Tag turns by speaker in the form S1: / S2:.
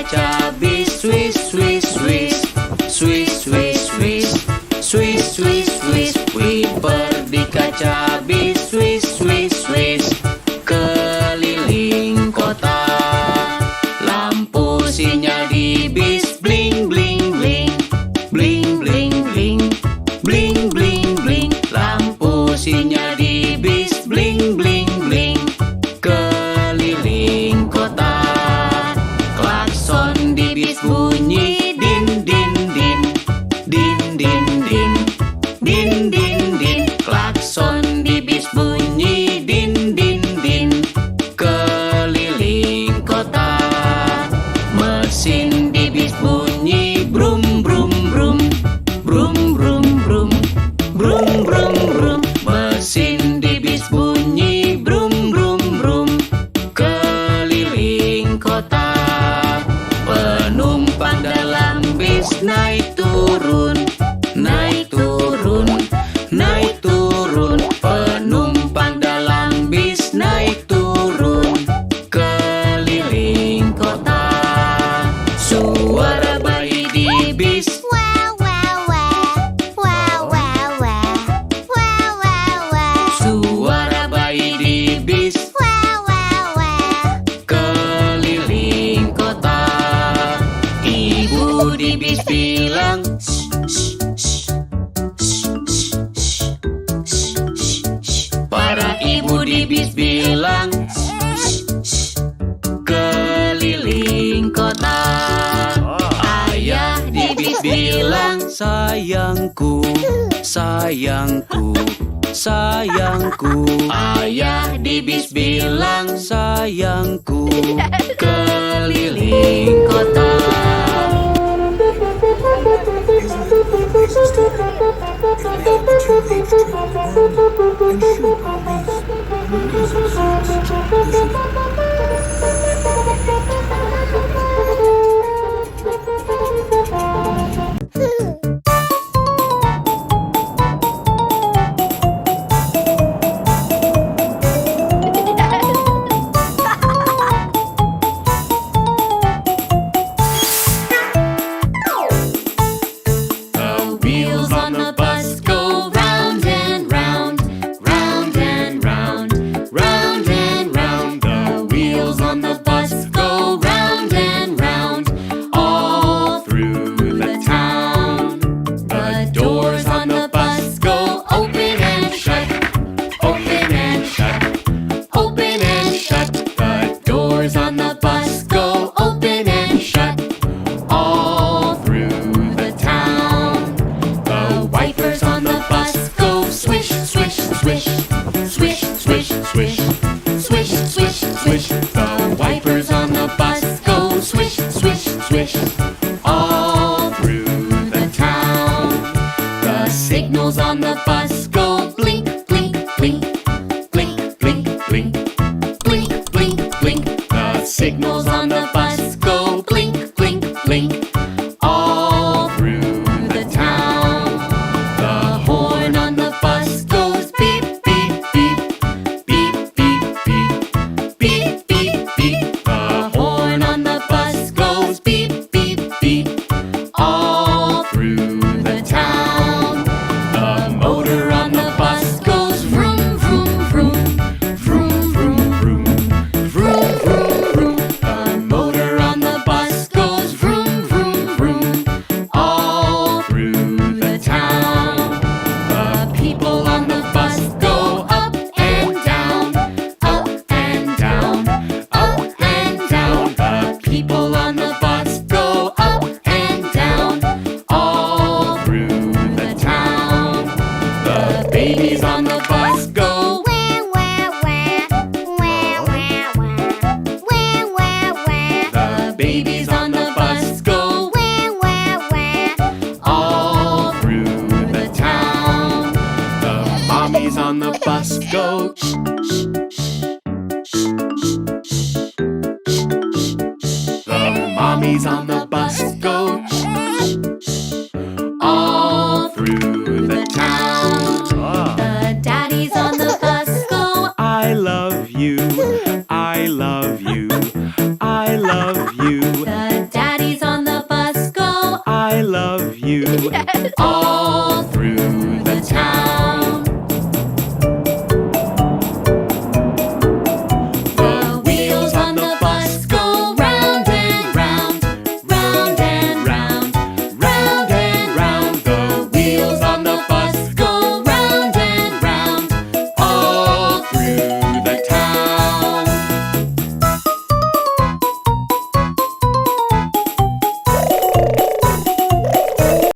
S1: kaca bis. Swish, swish, swish. Swish, swish, swish. Swish, swish, swish. Wiper di kaca bis. Swish, swish, swish. Keliling kota. Lampu sinyal di bis. Bling, bling, bling. Bling, bling, bling. Bling, bling, bling. Lampu sinyal di bis. Bling, bling, bling. Keliling kota. Klakson di bis bunyi. Din, din, din. Din, din, din. Din, din, din. Klakson di bis bunyi. Din, din, din. Keliling kota. Mesin di bis bunyi. Brum, brum, brum. Brum, brum, brum. Brum, brum, brum. Mesin di bis bunyi. Brum, brum, brum. Keliling kota. Penumpang dalam bis naik turun. Naik turun. Naik turun. Penumpang dalam bis naik turun. Keliling kota. Suara bayi di bis. Suara bayi di bis. Keliling kota. Ibu di bis bilang. Para ibu di bis bilang. Keliling kota. Ayah di bis bilang. Sayangku, sayangku, sayangku. Ayah di bis bilang. Sayangku. Keliling kota. The wheels on the bus go round and round, round and round, round and round. The wheels on the bus go round and round, all through the town. The doors on the bus go open and shut, open and shut, open and shut. The doors on the bus go open and shut, all through the town. The wipers on the bus go swish, swish, swish, swish, swish, swish, swish, swish, swish. The wipers on the bus go swish, swish, swish, all through the town. The signals on the bus go blink, blink, blink, blink, blink, blink, blink, blink, blink. The signals on the bus go blink, blink, blink, all through the town. The horn on the bus goes beep, beep, beep, beep, beep, beep, beep, beep, beep. The horn on the bus goes beep, beep, beep, all through the town. The motor on the bus goes vroom, vroom, vroom, vroom, vroom, vroom, vroom, vroom, vroom. The motor on the bus goes vroom, vroom, vroom, all through the town. The people on the bus go up and down, up and down, up and down. The people on the bus go up and down, all through the town. The babies on the bus go. The babies on the bus go. All through the town. The mommies on the bus go. The mommies on the